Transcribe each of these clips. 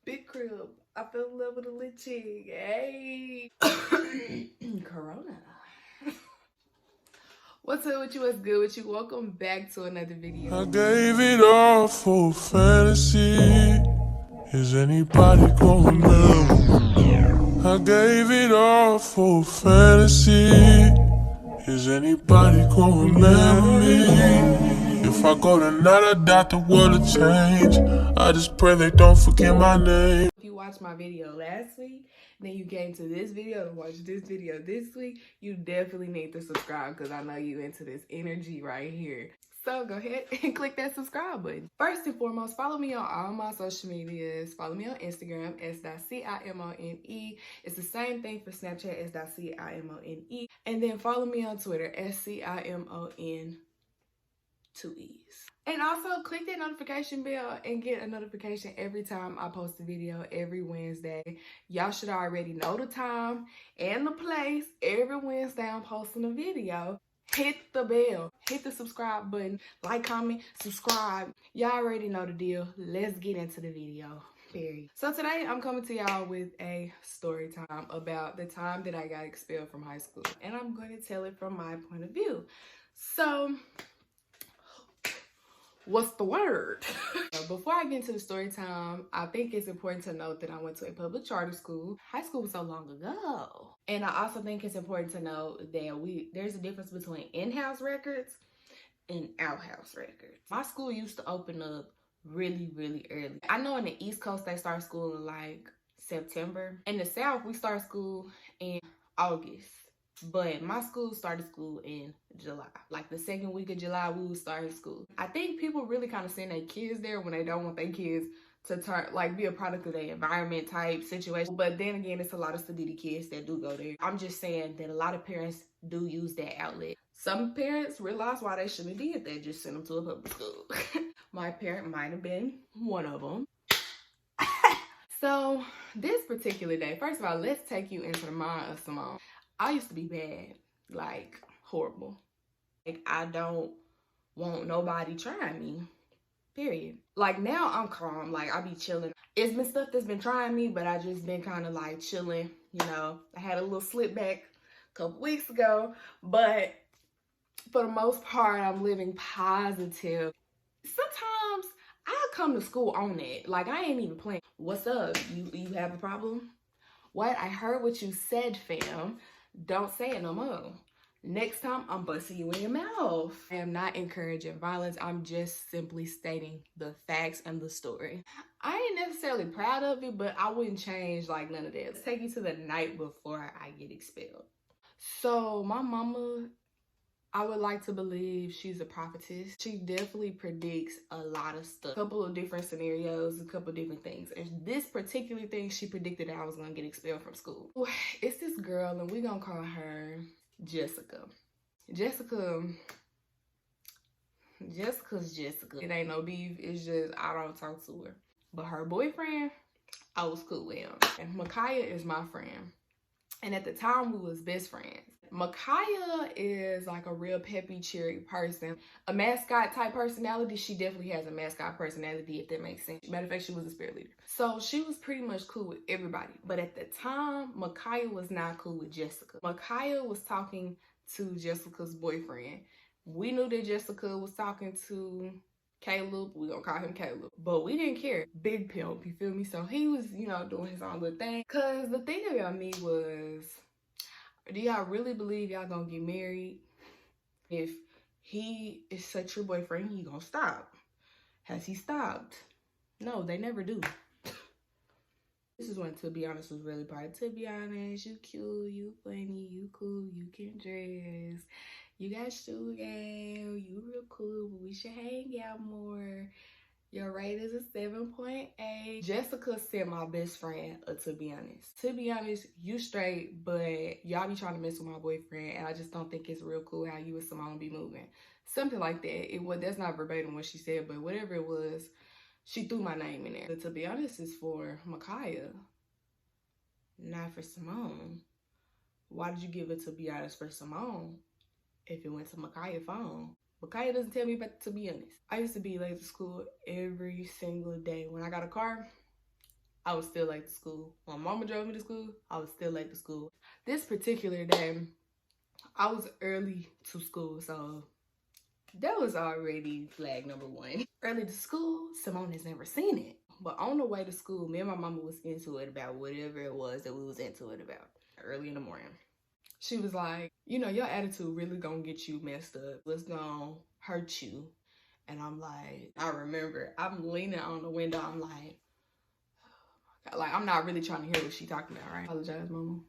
Big crib. I fell in love with a lit chick. Hey. Corona. What's up with you? What's good with you? Welcome back to another video. I gave it all for fantasy. Is anybody gonna remember? I gave it all for fantasy. Is anybody gonna remember me? If I go tonight, I doubt the world will change. I just pray they don't forget my name. If you watched my video last week, then you came to this video to watch this video this week, you definitely need to subscribe because I know you into this energy right here. So go ahead and click that subscribe button. First and foremost, follow me on all my social medias. Follow me on Instagram, s.cimone. It's the same thing for Snapchat, s.cimone. And then follow me on Twitter, scimon, 2 E's. And also click that notification bell and get a notification every time I post a video every Wednesday. Y'all should already know the time and the place. Every Wednesday I'm posting a video. Hit the bell, hit the subscribe button, like, comment, subscribe. Y'all already know the deal. Let's get into the video. Period. So today I'm coming to y'all with a story time about the time that I got expelled from high school. And I'm going to tell it from my point of view. So what's the word? Before I get into the story time, I think it's important to note that I went to a public charter school. High school was so long ago. And I also think it's important to note that there's a difference between in-house records and out-house records. My school used to open up really, really early. I know in the East Coast, they start school in like September. In the South, we start school in August. But my school started school in July. Like the second week of July, we would start school. I think people really kind of send their kids there when they don't want their kids to turn, like, be a product of their environment type situation. But then again, it's a lot of study kids that do go there. I'm just saying that a lot of parents do use that outlet. Some parents realize why they shouldn't have did that, just send them to a public school. My parent might have been one of them. So this particular day, first of all, let's take you into the mind of Cimone. I used to be bad, like horrible. Like I don't want nobody trying me, period. Like now I'm calm, like I be chilling. It's been stuff that's been trying me, but I just been kind of like chilling, you know. I had a little slip back a couple weeks ago, but for the most part, I'm living positive. Sometimes I come to school on it, like I ain't even playing. What's up? You have a problem? What? I heard what you said, fam. Don't say it no more. Next time, I'm busting you in your mouth. I am not encouraging violence. I'm just simply stating the facts and the story. I ain't necessarily proud of it, but I wouldn't change like none of that. Let's take you to the night before I get expelled. So my mama, I would like to believe she's a prophetess. She definitely predicts a lot of stuff. A couple of different scenarios, a couple of different things. And this particular thing, she predicted that I was gonna get expelled from school. It's this girl, and we're gonna call her Jessica. Jessica's Jessica. It ain't no beef, it's just I don't talk to her. But her boyfriend, I was cool with him. And Micaiah is my friend. And at the time, we was best friends. Micaiah is like a real peppy, cheery person. A mascot type personality. She definitely has a mascot personality, if that makes sense. Matter of fact, she was a spirit leader. So she was pretty much cool with everybody. But at the time, Micaiah was not cool with Jessica. Micaiah was talking to Jessica's boyfriend. We knew that Jessica was talking to Caleb, we gonna call him Caleb, but we didn't care. Big pimp, you feel me? So he was, you know, doing his own little thing. Cause the thing about me was, do y'all really believe y'all gonna get married? If he is such your boyfriend, he gonna stop. Has he stopped? No, they never do. This is when, to be honest, was really part. To be honest, you cute, you funny, you cool, you can dress. You got shoe game, you real cool, but we should hang out more. Your rate is a 7.8. Jessica sent my best friend a to be honest. To be honest, you straight, but y'all be trying to mess with my boyfriend, and I just don't think it's real cool how you and Cimone be moving. Something like that. That's not verbatim what she said, but whatever it was, she threw my name in there. But to be honest, it's for Micaiah, not for Cimone. Why did you give it to be honest for Cimone if it went to Micaiah's phone? Micaiah doesn't tell me about, to be honest. I used to be late to school every single day. When I got a car, I was still late to school. When mama drove me to school, I was still late to school. This particular day, I was early to school, so that was already flag number one. Early to school, Cimone has never seen it. But on the way to school, me and my mama was into it about whatever it was that we was into it about early in the morning. She was like, you know, your attitude really gonna get you messed up. It's gonna hurt you. And I'm like, I remember, I'm leaning on the window. I'm like, I'm not really trying to hear what she talking about, right? I apologize, mama.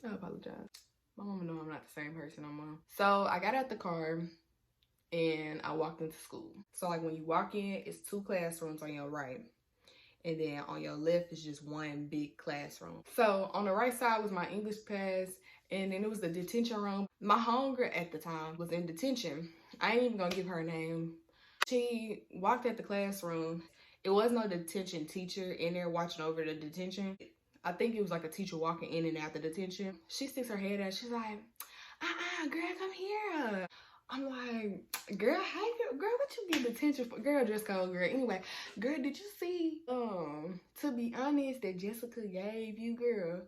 I apologize. My mama know I'm not the same person no more. So I got out the car and I walked into school. So like when you walk in, it's 2 classrooms on your right. And then on your left is just one big classroom. So on the right side was my English class, and then it was the detention room. My homegirl at the time was in detention. I ain't even gonna give her a name. She walked at the classroom. It was no detention teacher in there watching over the detention. I think it was like a teacher walking in and out the detention. She sticks her head out. She's like, girl, come here. I'm like, girl, hey, girl, what you get detention for? Girl, dress code, girl. Anyway, girl, did you see, to be honest, that Jessica gave you, girl?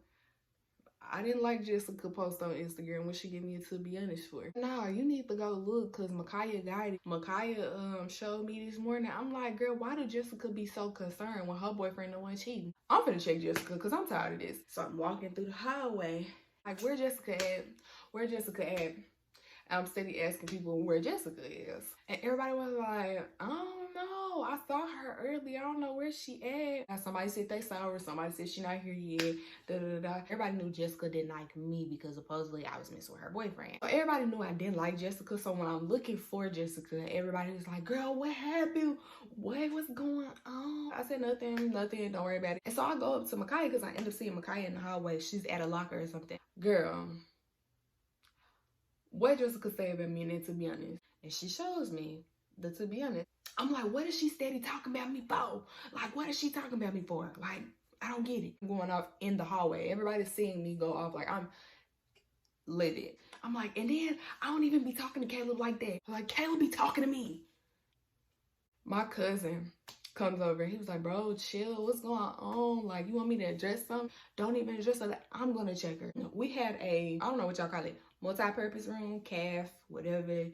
I didn't like Jessica post on Instagram when she gave me a to be honest for. Nah, you need to go look, because Micaiah got it. Micaiah showed me this morning. I'm like, girl, why did Jessica be so concerned when her boyfriend the one cheating? I'm finna check Jessica, because I'm tired of this. So I'm walking through the hallway. Like, where Jessica at? Where Jessica at? I'm steady asking people where Jessica is. And everybody was like, I don't know. I saw her earlier. I don't know where she at. And somebody said they saw her. Somebody said she not here yet. Da, da, da. Everybody knew Jessica didn't like me because supposedly I was messing with her boyfriend. So everybody knew I didn't like Jessica. So when I'm looking for Jessica, everybody was like, girl, what happened? What's going on? I said, nothing. Don't worry about it. And so I go up to Micaiah because I end up seeing Micaiah in the hallway. She's at a locker or something. Girl, what Jessica say about me, and then to be honest. And she shows me the to be honest. I'm like, what is she steady talking about me for? Like, what is she talking about me for? Like, I don't get it. I'm going off in the hallway. Everybody's seeing me go off like I'm livid. I'm like, and then I don't even be talking to Caleb like that. Like, Caleb be talking to me. My cousin comes over. He was like, bro, chill. What's going on? Like, you want me to address something? Don't even address her. Like, I'm going to check her. We had I don't know what y'all call it, multi-purpose room, whatever,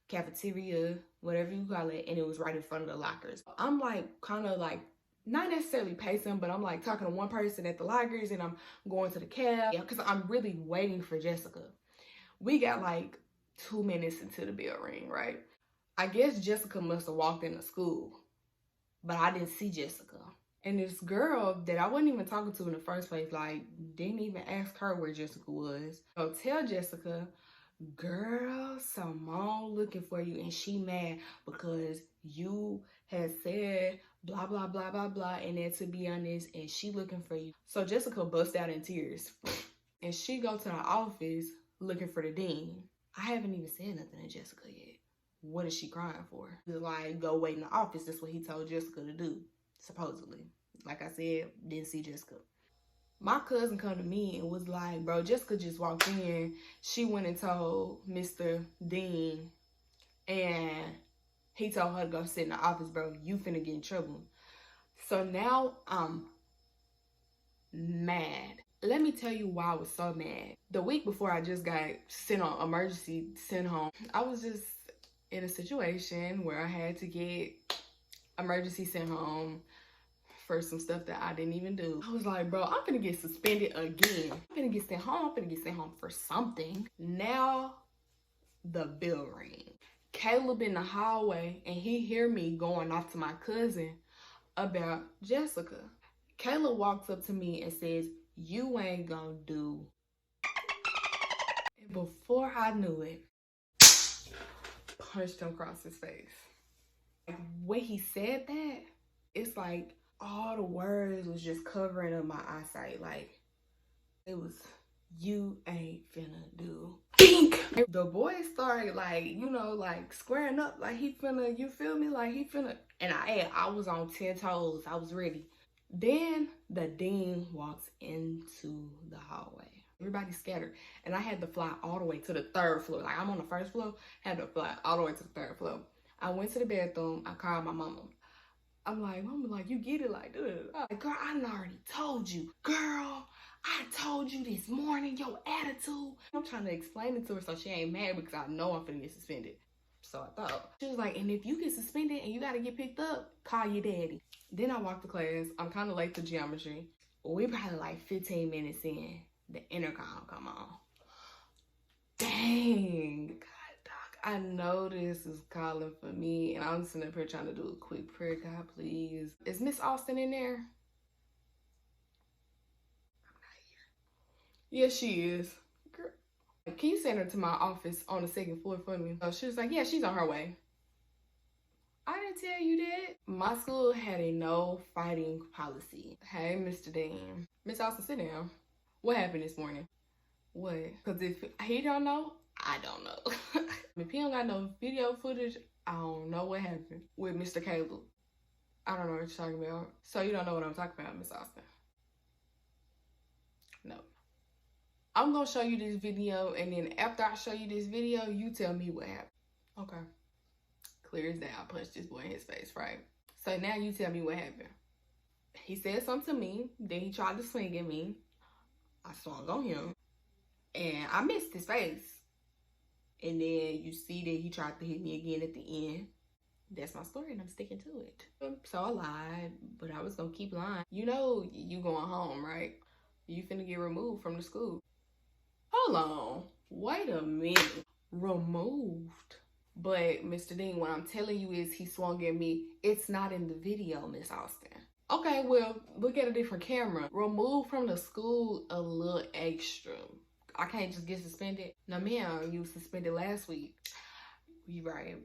cafeteria, whatever you call it. And it was right in front of the lockers. I'm like, kind of like, not necessarily pacing, but I'm like talking to one person at the lockers and I'm going to the cab. Yeah, because I'm really waiting for Jessica. We got like 2 minutes into the bell ring, right? I guess Jessica must have walked into school, but I didn't see Jessica. And this girl that I wasn't even talking to in the first place, like, didn't even ask her where Jessica was. So tell Jessica, girl, Cimo looking for you, and she mad because you had said blah, blah, blah, blah, blah, and then to be honest, and she looking for you. So Jessica bust out in tears, and she go to the office looking for the dean. I haven't even said nothing to Jessica yet. What is she crying for? Like, go wait in the office. That's what he told Jessica to do, supposedly. Like I said, didn't see Jessica. My cousin come to me and was like, bro, Jessica just walked in. She went and told Mr. Dean, and he told her to go sit in the office, bro. You finna get in trouble. So now I'm mad. Let me tell you why I was so mad. The week before I just got sent on emergency, sent home, I was just in a situation where I had to get emergency sent home for some stuff that I didn't even do. I was like, bro, I'm gonna get suspended again. I'm gonna get sent home. I'm gonna get sent home for something. Now the bell ring. Caleb in the hallway, and he hear me going off to my cousin about Jessica. Caleb walks up to me and says, you ain't gonna do. And before I knew it, punched him across his face. Like, when he said that, it's like all the words was just covering up my eyesight. Like, it was, you ain't finna do. Bink! The boy started like, you know, like squaring up, like he finna, you feel me? Like he finna, and I was on 10 toes. I was ready. Then the dean walks into the hallway. Everybody scattered, and I had to fly all the way to the 3rd floor. Like, I'm on the 1st floor, had to fly all the way to the 3rd floor. I went to the bathroom. I called my mama. I'm like, Mama, like, you get it, like, duh. Like, girl, I done already told you. Girl, I told you this morning, your attitude. I'm trying to explain it to her so she ain't mad because I know I'm finna get suspended. So I thought. She was like, and if you get suspended and you gotta get picked up, call your daddy. Then I walked to class. I'm kind of late to geometry. We probably like 15 minutes in. The intercom come on. Dang. I know this is calling for me, and I'm sitting up here trying to do a quick prayer. God, please. Is Miss Austin in there? I'm not here. Yes, she is. Girl, can you send her to my office on the second floor for me? So she was like, yeah, she's on her way. I didn't tell you that. My school had a no fighting policy. Hey, Mr. Dean. Miss Austin, sit down. What happened this morning? What? Because if he don't know, I don't know. If he don't got no video footage, I don't know what happened with Mr. Caleb. I don't know what you're talking about. So you don't know what I'm talking about, Miss Austin? No. I'm going to show you this video, and then after I show you this video, you tell me what happened. Okay. Clear as day. I punched this boy in his face, right? So now you tell me what happened. He said something to me. Then he tried to swing at me. I swung on him. And I missed his face. And then you see that he tried to hit me again at the end. That's my story and I'm sticking to it. So I lied, but I was gonna keep lying. You know you going home, right? You finna get removed from the school. Hold on. Wait a minute. Removed? But Mr. Dean, what I'm telling you is he swung at me. It's not in the video, Miss Austin. Okay, well, look at a different camera. Removed from the school a little extra. I can't just get suspended. No, ma'am, you suspended last week. You right.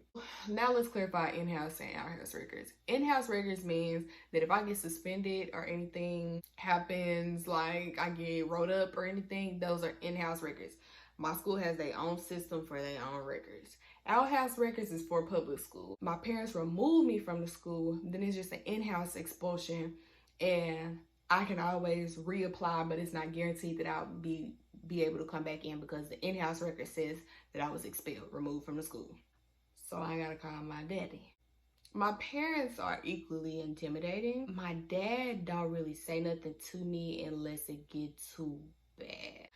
Now let's clarify in-house and out-house records. In-house records means that if I get suspended or anything happens, like I get wrote up or anything, those are in-house records. My school has their own system for their own records. Out-house records is for public school. My parents removed me from the school, then it's just an in-house expulsion, and I can always reapply, but it's not guaranteed that I'll be able to come back in because the in-house record says that I was expelled, removed from the school. So I gotta call my daddy. My parents are equally intimidating. My dad don't really say nothing to me unless it gets too bad.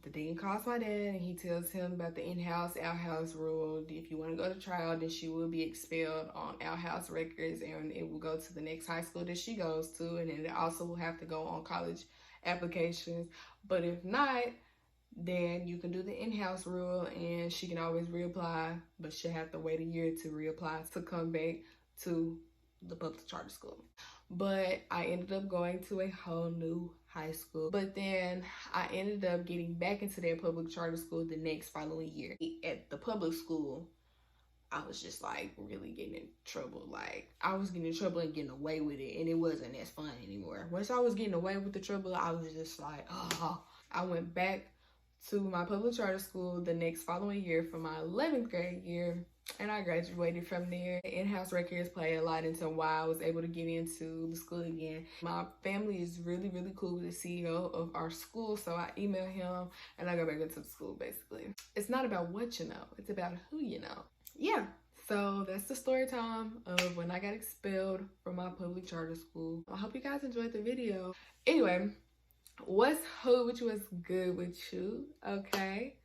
The dean calls my dad and he tells him about the in-house, out-house rule. If you want to go to trial, then she will be expelled on out-house records and it will go to the next high school that she goes to, and then it also will have to go on college applications. But if not, then you can do the in-house rule and she can always reapply, but she'll have to wait a year to reapply to come back to the public charter school. But I ended up going to a whole new high school. But then I ended up getting back into that public charter school the next following year. At the public school, I was just like really getting in trouble. Like I was getting in trouble and getting away with it, and it wasn't as fun anymore. Once I was getting away with the trouble, I was just like, oh. I went back to my public charter school the next following year for my 11th grade year, and I graduated from there. In-house records play a lot into why I was able to get into the school again. My family is really, really cool with the CEO of our school, so I email him and I go back into the school basically. It's not about what you know, it's about who you know. Yeah, so that's the story time of when I got expelled from my public charter school. I hope you guys enjoyed the video. Anyway, what's hood with you? What's good with you? Okay,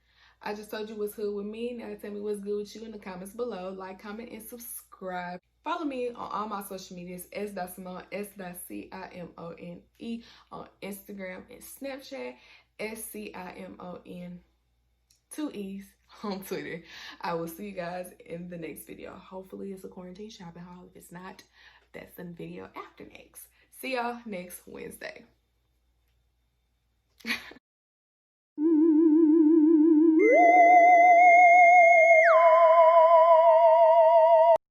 I just told you what's hood with me. Now tell me what's good with you in the comments below. Like, comment, and subscribe. Follow me on all my social medias, s.Cimone, s.Cimone on Instagram and Snapchat, SCIMON, 2 E's on Twitter. I will see you guys in the next video. Hopefully it's a quarantine shopping haul. If it's not, that's the video after next. See y'all next Wednesday.